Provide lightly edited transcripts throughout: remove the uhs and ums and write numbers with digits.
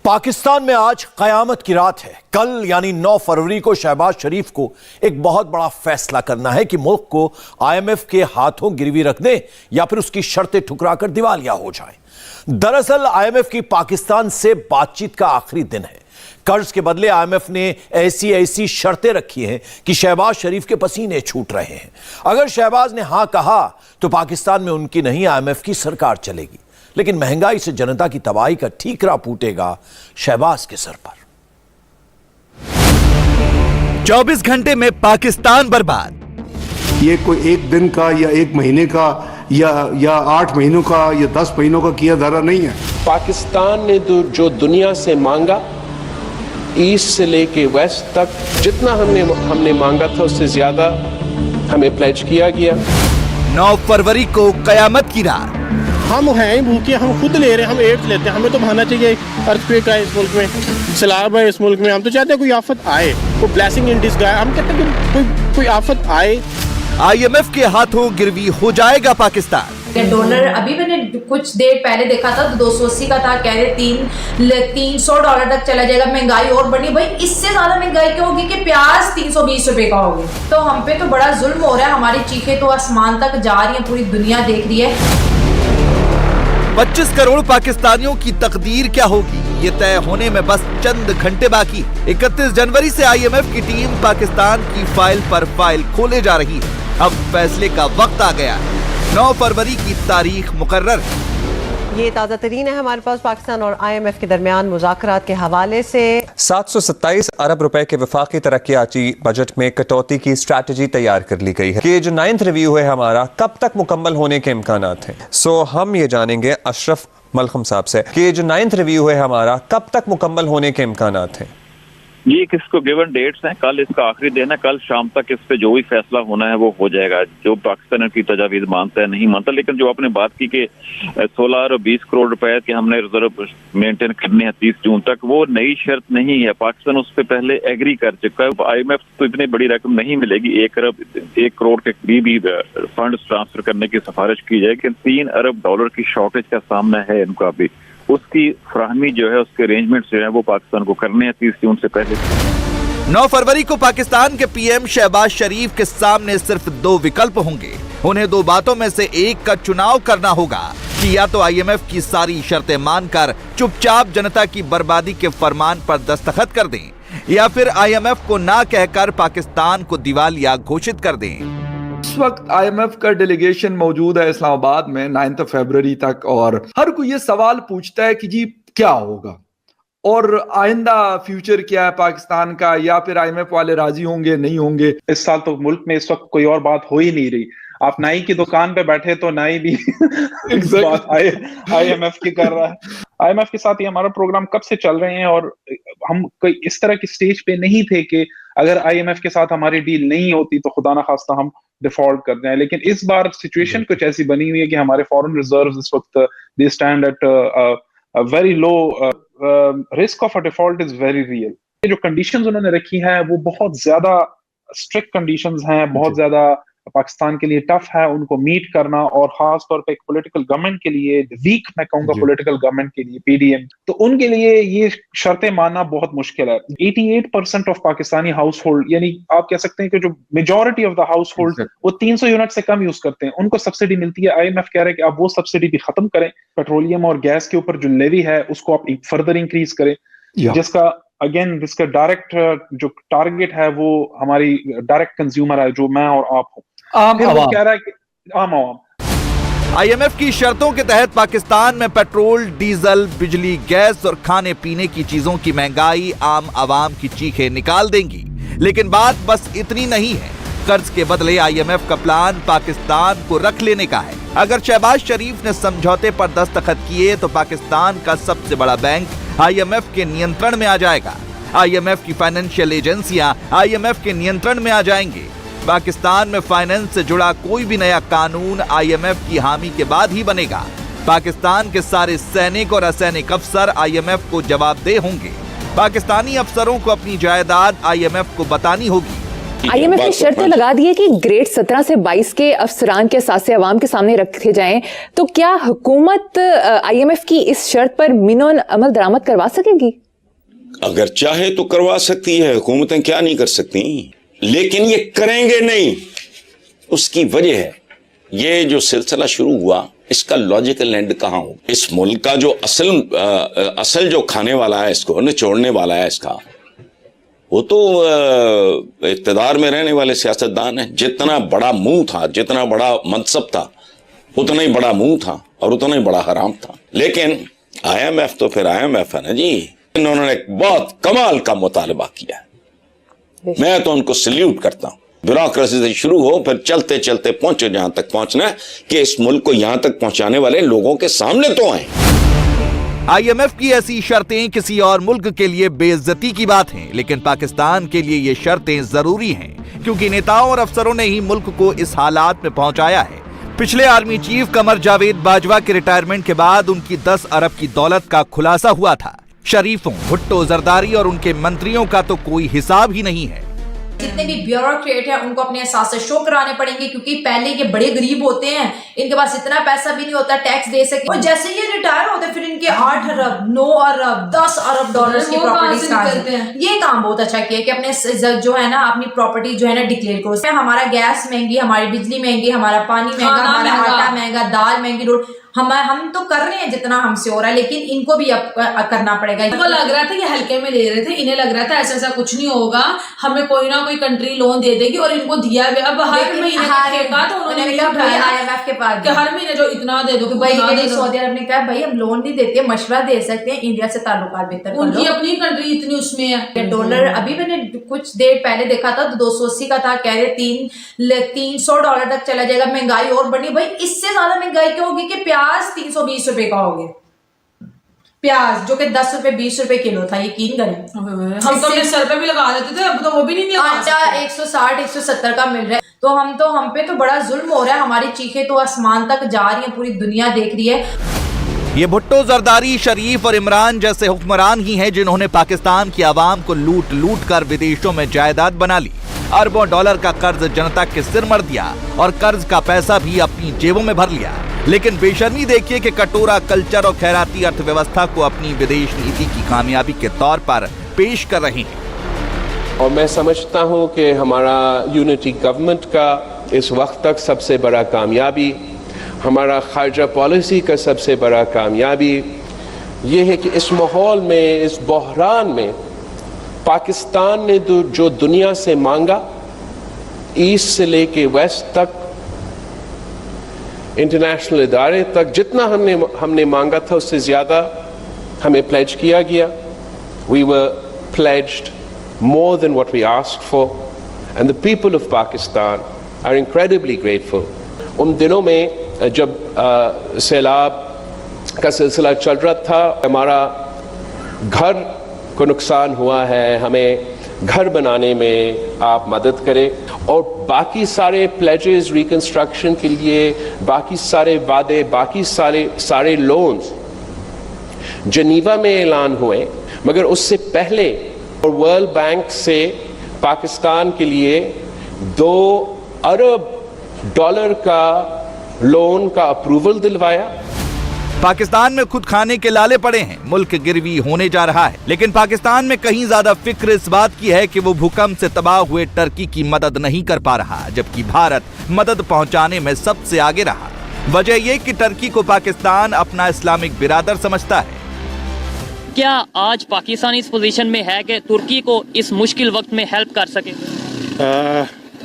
पाकिस्तान में आज कयामत की रात है। कल यानी 9 फरवरी को शहबाज शरीफ को एक बहुत बड़ा फैसला करना है कि मुल्क को IMF के हाथों गिरवी रख दें या फिर उसकी शर्तें ठुकराकर दिवालिया हो जाएं। दरअसल IMF की पाकिस्तान से बातचीत का आखिरी दिन है। कर्ज के बदले IMF ने ऐसी शर्तें रखी हैं कि शहबाज शरीफ के पसीने छूट रहे हैं। अगर शहबाज ने हां कहा तो पाकिस्तान में उनकी नहीं IMF की सरकार चलेगी, लेकिन महंगाई से जनता की तबाही का ठीकरा फूटेगा शहबाज के सर पर। 24 घंटे में पाकिस्तान बर्बाद। ये कोई एक दिन का या एक महीने का या 8 महीनों का या 10 महीनों का किया धरा नहीं है। पाकिस्तान ने जो दुनिया से मांगा, ईस्ट से लेके वेस्ट तक, जितना हमने मांगा था उससे ज्यादा हमें प्लेज किया गया। 9 फरवरी को कयामत की रात। हम हैं भूखे, हम खुद ले रहे हैं, हम एड्स लेते हैं, हमें तो बहाना चाहिए अर्थक्वेक है इस मुल्क में, सैलाब है इस मुल्क में। हम तो चाहते हैं कोई आफत आए, कोई ब्लेसिंग इन डिस्गाइज। हम कहते हैं कि कोई आफत आए। IMF के हाथों गिरवी हो जाएगा पाकिस्तान। डॉलर अभी मैंने कुछ देर पहले देखा था तो 280 का था, कह रहे $300 तक चला जाएगा। महंगाई और बढ़ी भाई, इससे ज्यादा महंगाई क्या होगी कि प्याज 320 रुपए का होगी। तो हम पे तो बड़ा जुल्म हो रहा है, हमारी चीखें तो आसमान तक जा रही है, पूरी दुनिया देख रही है। 25 करोड़ पाकिस्तानियों की तकदीर क्या होगी, ये तय होने में बस चंद घंटे बाकी। 31 जनवरी से IMF की टीम पाकिस्तान की फाइल पर फाइल खोले जा रही है। अब फैसले का वक्त आ गया है। 9 फरवरी की तारीख मुकर्रर। ये ताज़ा तरीन है हमारे पास पाकिस्तान और IMF के दरमियान मुज़ाकरात के हवाले से। 727 अरब रुपए के वफाकी तरक्याती बजट में कटौती की स्ट्रैटेजी तैयार कर ली गई है कि जो 9th रिव्यू है हमारा कब तक मुकम्मल होने के इम्कानात हैं। हम ये जानेंगे अशरफ मलखम साहब से कि जो 9th रिव्यू है हमारा कब तक मुकम्मल होने के इम्कानात हैं। ये किसको गिवन डेट्स हैं, कल इसका आखिरी दिन है, कल शाम तक इस पे जो भी फैसला होना है वो हो जाएगा। जो पाकिस्तान की तजावीज मानता है नहीं मानता, लेकिन जो आपने बात की कि 16 और 20 करोड़ रुपए के हमने रिजर्व मेंटेन करने हैं 30 जून तक, वो नई शर्त नहीं है। पाकिस्तान उस पर पहले एग्री कर चुका है। IMF तो इतनी बड़ी रकम नहीं मिलेगी, 1 करोड़ के करीब ही फंड ट्रांसफर करने की सिफारिश की जाएगी, लेकिन $3 अरब की शॉर्टेज का सामना है इनका भी। उसकी फ्राहमी जो है, उसके अरेंजमेंट जो है वो पाकिस्तान को करने हैं 30 जून से पहले। 9 फरवरी को पाकिस्तान के PM शहबाज शरीफ के सामने सिर्फ 2 विकल्प होंगे। उन्हें 2 बातों में से एक का चुनाव करना होगा कि या तो IMF की सारी शर्तें मानकर चुपचाप जनता की बर्बादी के फरमान पर दस्तखत कर दें, या फिर IMF को ना कहकर पाकिस्तान को दिवालिया घोषित कर दें। इस वक्त IMF का डेलीगेशन मौजूद है इस्लामाबाद में 9 फरवरी तक, और हर कोई ये सवाल पूछता है कि जी क्या होगा और आइंदा फ्यूचर क्या है पाकिस्तान का, या फिर IMF वाले राजी होंगे नहीं होंगे। इस साल तो मुल्क में इस वक्त कोई और बात हो ही नहीं रही। आप नाई की दुकान पे बैठे तो नाई भी बात IMF की कर रहा है। IMF के साथ ये हमारा प्रोग्राम कब से चल रहे हैं, और हम कोई इस तरह की स्टेज पे नहीं थे कि अगर IMF के साथ हमारी डील नहीं होती तो खुदा ना खास्ता हम डिफॉल्ट कर जाएं। लेकिन इस बार सिचुएशन कुछ ऐसी बनी हुई है कि हमारे फॉरेन रिजर्व्स इस वक्त they stand at very low, risk of a default is very real. ये जो कंडीशंस उन्होंने रखी हैं वो बहुत ज्यादा स्ट्रिक्ट कंडीशंस हैं, बहुत ज्यादा पाकिस्तान के लिए टफ है उनको मीट करना, और खास तौर पे एक पॉलिटिकल गवर्नमेंट के लिए, वीक मैं कहूंगा पॉलिटिकल गवर्नमेंट के लिए, PDM, तो उनके लिए ये शर्तें मानना बहुत मुश्किल है। 88% ऑफ पाकिस्तानी हाउस होल्ड, यानी आप कह सकते हैं कि जो majority of the house hold वो 300 यूनिट से कम यूज करते हैं, उनको सब्सिडी मिलती है। IMF कह रहे हैं कि आप वो सब्सिडी भी खत्म करें, पेट्रोलियम और गैस के ऊपर जो लेवी है उसको आप फर्दर इंक्रीज करें, जिसका अगेन इसका डायरेक्ट जो टारगेट है वो हमारी डायरेक्ट कंज्यूमर है, जो मैं और आप हो, वो कह रहा है कि आम आवाम। IMF की शर्तों के तहत पाकिस्तान में पेट्रोल, डीजल, बिजली, गैस और खाने पीने की चीजों की महंगाई आम आवाम की चीखें निकाल देंगी। लेकिन बात बस इतनी नहीं है। कर्ज के बदले IMF का प्लान पाकिस्तान को रख लेने का है। अगर शहबाज शरीफ ने समझौते पर दस्तखत किए तो पाकिस्तान का सबसे बड़ा बैंक IMF के नियंत्रण में आ जाएगा। IMF की फाइनेंशियल एजेंसियां IMF के नियंत्रण में आ जाएंगे। पाकिस्तान में फाइनेंस से जुड़ा कोई भी नया कानून IMF की हामी के बाद ही बनेगा। पाकिस्तान के सारे सैनिक और असैनिक अफसर IMF को जवाबदेह होंगे। पाकिस्तानी अफसरों को अपनी जायदाद IMF को बतानी होगी। IMF ने शर्तें लगा दी है कि ग्रेड 17 से 22 के अफसरान के असासे अवाम के सामने रखे जाएं, तो क्या हुकूमत IMF की इस शर्त पर मिनोन अमल दरामद करवा सकेगी? अगर चाहे तो करवा सकती है, हुकूमतें क्या नहीं कर सकती, लेकिन ये करेंगे नहीं। उसकी वजह है ये जो सिलसिला शुरू हुआ इसका लॉजिकल एंड कहां हो। इस मुल्क का जो असल जो खाने वाला है, इसको निचोड़ने वाला है, इसका वो तो इक़्तिदार में रहने वाले सियासतदान हैं। जितना बड़ा मुंह था, जितना बड़ा मनसब था, उतना ही बड़ा मुंह था और उतना ही बड़ा हराम था। लेकिन IMF तो फिर IMF है ना जी। इन्होंने एक बहुत कमाल का मुतालबा किया, मैं तो उनको सल्यूट करता हूं। ब्यूरोक्रेसी से शुरू हो, फिर चलते चलते पहुंचे जहां तक पहुंचना है कि इस मुल्क को यहां तक पहुंचाने वाले लोगों के सामने तो आए। IMF की ऐसी शर्तें किसी और मुल्क के लिए बेइज्जती की बात है, लेकिन पाकिस्तान के लिए ये शर्तें जरूरी हैं, क्योंकि नेताओं और अफसरों ने ही मुल्क को इस हालात में पहुंचाया है। पिछले आर्मी चीफ कमर जावेद बाजवा के रिटायरमेंट के बाद उनकी 10 अरब की दौलत का खुलासा हुआ था। शरीफों, भुट्टो, जरदारी और उनके मंत्रियों का तो कोई हिसाब ही नहीं है। जितने भी ब्यूरोक्रेट हैं उनको अपने एहसास शो कराने पड़ेंगे, क्योंकि पहले ये बड़े गरीब होते हैं, इनके पास इतना पैसा भी नहीं होता टैक्स दे सके। और जैसे ये रिटायर होते फिर इनके 8 अरब 9 अरब 10 अरब डॉलर्स की प्रॉपर्टी करते हैं। ये काम बहुत अच्छा किया कि अपने जो है ना अपनी प्रॉपर्टी जो है ना डिक्लेयर करो। हमारा गैस महंगी, हमारी बिजली महंगी, हमारा पानी महंगा, हमारा आटा महंगा, दाल महंगी, रोटी हम तो कर रहे हैं जितना हमसे हो रहा है, लेकिन इनको भी अब करना पड़ेगा। इनको लग रहा था कि हल्के में ले रहे थे, इन्हें लग रहा था ऐसा कुछ नहीं होगा, हमें कोई ना कोई कंट्री लोन दे देगी, और इनको दिया भी। अब हर महीने का ठेका तो उन्होंने IMF के पास कि हर महीने जो इतना दे दो। भाई सऊदी अरब ने कहा भाई हम लोन नहीं देते, मशवरा दे सकते हैं, इंडिया से ताल्लुकात बेहतर कर लो। उनकी अपनी कंट्री इतनी उसमें है। डॉलर अभी मैंने कुछ देर पहले देखा था तो 280 का था, कह रहे $300 तक चला जाएगा। महंगाई और बढ़ी भाई, इससे ज्यादा महंगाई क्या होगी कि प्याज 320 रुपए का हो गया, प्याज जो कि 10 रुपए 20 रुपए किलो था, यकीन करें। हम तो अपने सर पे भी लगा लेते थे, अब तो वो भी नहीं लगा। आटा 160 170 का मिल रहा है, तो हम पे तो बड़ा जुल्म हो रहा है। हमारी चीखें तो आसमान तक जा रही हैं, पूरी दुनिया देख रही है। ये भुट्टो, जरदारी, शरीफ और इमरान जैसे हुक्मरान ही हैं जिन्होंने पाकिस्तान की आवाम को लूट लूट कर विदेशों में जायदाद बना ली, अरबों डॉलर का कर्ज जनता के सिर मर दिया और कर्ज का पैसा भी अपनी जेबों में भर लिया। लेकिन बेशर्मी देखिए कि कटोरा कल्चर और खैराती अर्थव्यवस्था को अपनी विदेश नीति की कामयाबी के तौर पर पेश कर रहे हैं। और मैं समझता हूं कि हमारा यूनिटी गवर्नमेंट का इस वक्त तक सबसे बड़ा कामयाबी, हमारा खारजा पॉलिसी का सबसे बड़ा कामयाबी ये है कि इस माहौल में, इस बहरान में पाकिस्तान ने जो दुनिया से मांगा, ईस्ट से लेके वेस्ट तक, इंटरनेशनल इदारे तक, जितना हमने मांगा था उससे ज्यादा हमें प्लेज किया गया। We were pledged more than what we asked for, and the people of Pakistan are incredibly grateful. उन दिनों में जब सैलाब का सिलसिला चल रहा था, हमारा घर को नुकसान हुआ है, हमें घर बनाने में आप मदद करें, और बाकी सारे प्लेजेस रिकंस्ट्रक्शन के लिए, बाकी सारे वादे, बाकी सारे लोन्स जनीवा में ऐलान हुए, मगर उससे पहले वर्ल्ड बैंक से पाकिस्तान के लिए $2 अरब का लोन का अप्रूवल दिलवाया। पाकिस्तान में खुद खाने के लाले पड़े हैं, मुल्क गिरवी होने जा रहा है, लेकिन पाकिस्तान में कहीं ज्यादा फिक्र इस बात की है कि वो भूकंप से तबाह हुए टर्की की मदद नहीं कर पा रहा, जबकि भारत मदद पहुंचाने में सबसे आगे रहा। वजह यह कि टर्की को पाकिस्तान अपना इस्लामिक बिरादर समझता है। क्या आज पाकिस्तान इस पोजीशन में है कि तुर्की को इस मुश्किल वक्त में हेल्प कर सके?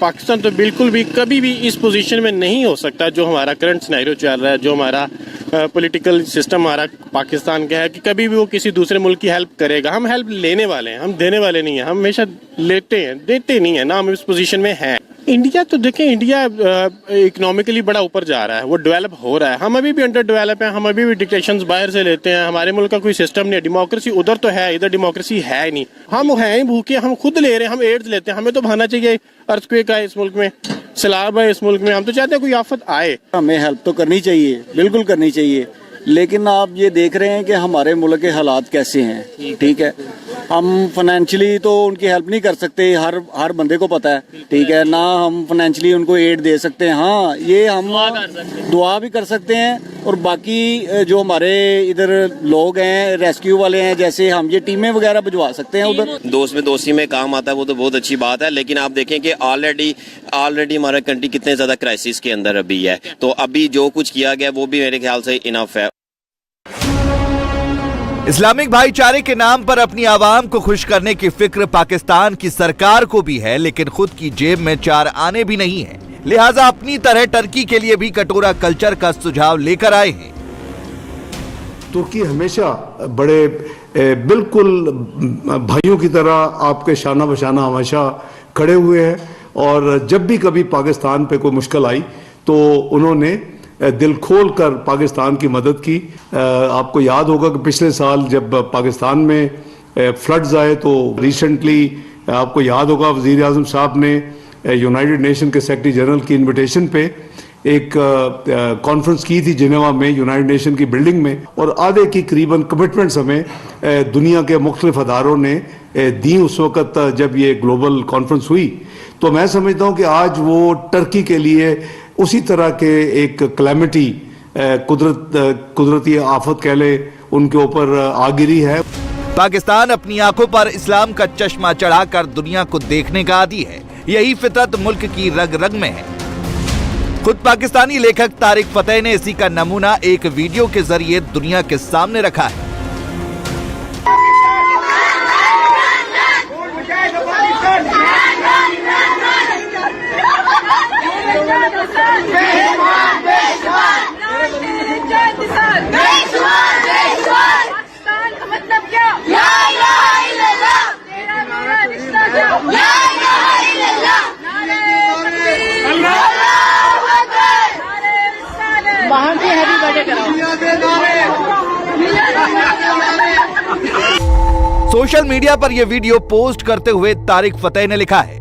पाकिस्तान तो बिल्कुल भी कभी भी इस पोजीशन में नहीं हो सकता। जो हमारा करंट सिनेरियो चल रहा है, जो हमारा पॉलिटिकल सिस्टम हमारा पाकिस्तान का है, कि कभी भी वो किसी दूसरे मुल्क की हेल्प करेगा। हम हेल्प लेने वाले हैं, हम देने वाले नहीं हैं। हम हमेशा लेते हैं, देते नहीं है ना। हम इस पोजीशन में हैं। इंडिया तो देखें, इंडिया इकोनॉमिकली बड़ा ऊपर जा रहा है, वो डेवलप हो रहा है। हम अभी भी अंडर डेवलप हैं, हम अभी भी डिक्टेशंस बाहर से लेते हैं। हमारे मुल्क का कोई सिस्टम नहीं है, डेमोक्रेसी उधर तो है, इधर डेमोक्रेसी है नहीं। हम हैं भूखे, हम खुद ले रहे हैं, हम एड्स लेते हैं। हमें तो भाना चाहिए, अर्थक्वेक है इस मुल्क में, सैलाब है इस मुल्क में, हम तो चाहते हैं कोई आफत आए। हमें हेल्प तो करनी चाहिए, बिल्कुल करनी चाहिए, लेकिन आप ये देख रहे हैं कि हमारे मुल्क के हालात कैसे हैं, ठीक है। हम फाइनेंशियली तो उनकी हेल्प नहीं कर सकते, हर बंदे को पता है, ठीक है ना। हम फाइनेंशियली उनको एड दे सकते हैं, हाँ ये हम दुआ भी कर सकते हैं। और बाकी जो हमारे इधर लोग हैं, रेस्क्यू वाले हैं, जैसे हम ये टीमें वगैरह भिजवा सकते हैं उधर। दोस्त में दोस्ती में काम आता है, वो तो बहुत अच्छी बात है। लेकिन आप देखें कि ऑलरेडी हमारा कंट्री कितने ज्यादा क्राइसिस के अंदर अभी है, तो अभी जो कुछ किया गया वो भी मेरे ख्याल से इनफ है। इस्लामिक भाईचारे के नाम पर अपनी आवाम को खुश करने की फिक्र पाकिस्तान की सरकार को भी है, लेकिन खुद की जेब में 4 आने भी नहीं है। लिहाजा अपनी तरह टर्की के लिए भी कटोरा कल्चर का सुझाव लेकर आए हैं। तुर्की हमेशा बड़े बिल्कुल भाइयों की तरह आपके शाना बशाना हमेशा खड़े हुए हैं, और जब भी कभी पाकिस्तान पे कोई मुश्किल आई तो उन्होंने दिल खोल कर पाकिस्तान की मदद की। आपको याद होगा कि पिछले साल जब पाकिस्तान में फ्लड्स आए तो रिसेंटली आपको याद होगा वज़ीर आज़म साहब ने यूनाइटेड नेशन के सेक्रेटरी जनरल की इनविटेशन पे एक कॉन्फ्रेंस की थी जिनेवा में, यूनाइटेड नेशन की बिल्डिंग में, और आधे की करीबन कमिटमेंट्स हमें दुनिया के मुख्तलिफ अदारों ने दी उस वक़्त जब ये ग्लोबल कॉन्फ्रेंस हुई। तो मैं समझता हूँ कि आज वो टर्की के लिए उसी तरह के एक क्लैमिटी कुदरती आफत कह ले उनके ऊपर आ गिरी है। पाकिस्तान अपनी आंखों पर इस्लाम का चश्मा चढ़ाकर दुनिया को देखने का आदी है। यही फितरत मुल्क की रग रग में है। खुद पाकिस्तानी लेखक तारिक फतेह ने इसी का नमूना एक वीडियो के जरिए दुनिया के सामने रखा है। सोशल मीडिया पर यह वीडियो पोस्ट करते हुए तारिक फतेह ने लिखा है,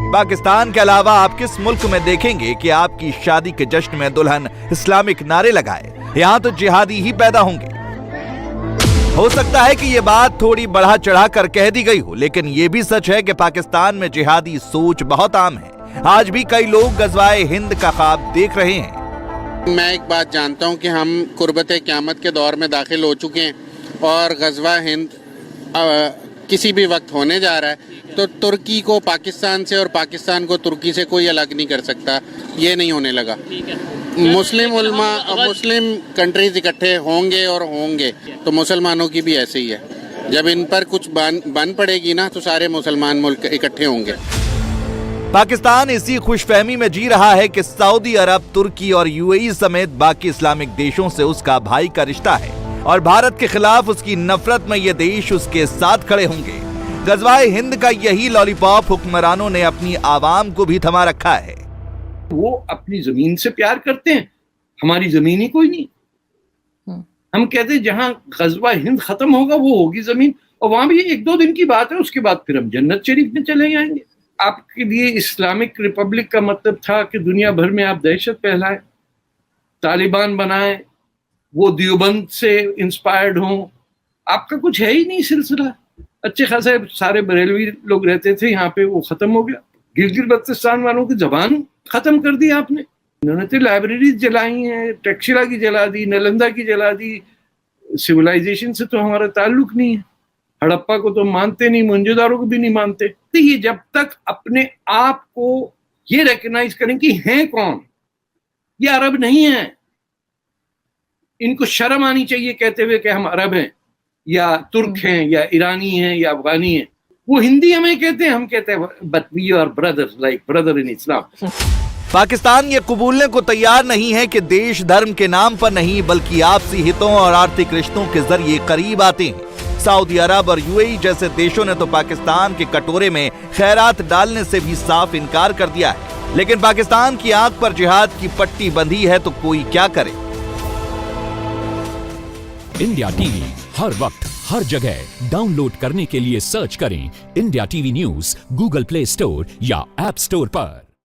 पाकिस्तान के अलावा आप किस मुल्क में देखेंगे कि आपकी शादी के जश्न में दुल्हन इस्लामिक नारे लगाए? यहां तो जिहादी ही पैदा होंगे। हो सकता है कि यह बात थोड़ी बढ़ा चढ़ा कर कह दी गई हो, लेकिन यह भी सच है कि पाकिस्तान में जिहादी सोच बहुत आम है। आज भी कई लोग गज़वाए हिंद का ख्वाब देख रहे हैं। मैं एक बात जानता हूं कि हम कुर्बत क़यामत के दौर में दाखिल हो चुके हैं और गज़वा हिंद किसी भी वक्त होने जा रहा है। तो तुर्की को पाकिस्तान से और पाकिस्तान को तुर्की से कोई अलग नहीं कर सकता। ये नहीं होने लगा। मुस्लिम उलमा मुस्लिम कंट्रीज इकट्ठे होंगे और होंगे तो मुसलमानों की भी ऐसे ही है। जब इन पर कुछ बन पड़ेगी ना तो सारे मुसलमान मुल्क इकट्ठे होंगे। पाकिस्तान इसी खुशफहमी में जी रहा है कि सऊदी अरब, तुर्की और यूएई समेत बाकी इस्लामिक देशों से उसका भाई का रिश्ता है और भारत के खिलाफ उसकी नफरत में ये देश उसके साथ खड़े होंगे। गज़वाए हिंद का यही लॉलीपॉप हुक्मरानों ने अपनी आवाम को भी थमा रखा है। वो अपनी जमीन से प्यार करते हैं, हमारी जमीन ही कोई नहीं। हम कहते हैं जहां गज़वा हिंद खत्म होगा वो होगी जमीन, और वहां भी 1-2 दिन की बात है, उसके बाद फिर हम जन्नत शरीफ में चले जाएंगे। आपके लिए इस्लामिक रिपब्लिक का मतलब था कि दुनिया भर में आप दहशत फैलाएं, तालिबान बनाएं, वो देवबंद से इंस्पायर्ड हों। आपका कुछ है ही नहीं सिलसिला। अच्छे खासे सारे बरेलवी लोग रहते थे यहाँ पे, वो खत्म हो गया। गिलगित बल्तिस्तान वालों की जबान खत्म कर दी आपने। इन्होंने तो लाइब्रेरीज जलाई हैं, तक्षशिला की जला दी, नालंदा की जला दी। सिविलाइजेशन से तो हमारा ताल्लुक नहीं है। हड़प्पा को तो मानते नहीं, मोहनजोदारो को भी नहीं मानते। तो ये जब तक अपने आप को ये रिकॉग्नाइज करें कि हैं कौन, ये अरब नहीं है, इनको शर्म आनी चाहिए कहते हुए कि हम अरब हैं या तुर्क हैं या ईरानी हैं या अफगानी हैं। वो हिंदी हमें कहते हैं, हम कहते हैं but we are brothers, like brother in Islam. Pakistan ये कबूलने को तैयार नहीं है कि देश धर्म के नाम पर नहीं बल्कि आपसी हितों और आर्थिक रिश्तों के जरिए करीब आते हैं। सऊदी अरब और यूएई जैसे देशों ने तो पाकिस्तान के कटोरे में खैरात डालने से भी साफ इनकार कर दिया है। लेकिन पाकिस्तान की आंख पर जिहाद की पट्टी बंधी है तो कोई क्या करे। इंडिया टीवी हर वक्त हर जगह डाउनलोड करने के लिए सर्च करें India TV news Google play store या ऐप स्टोर पर।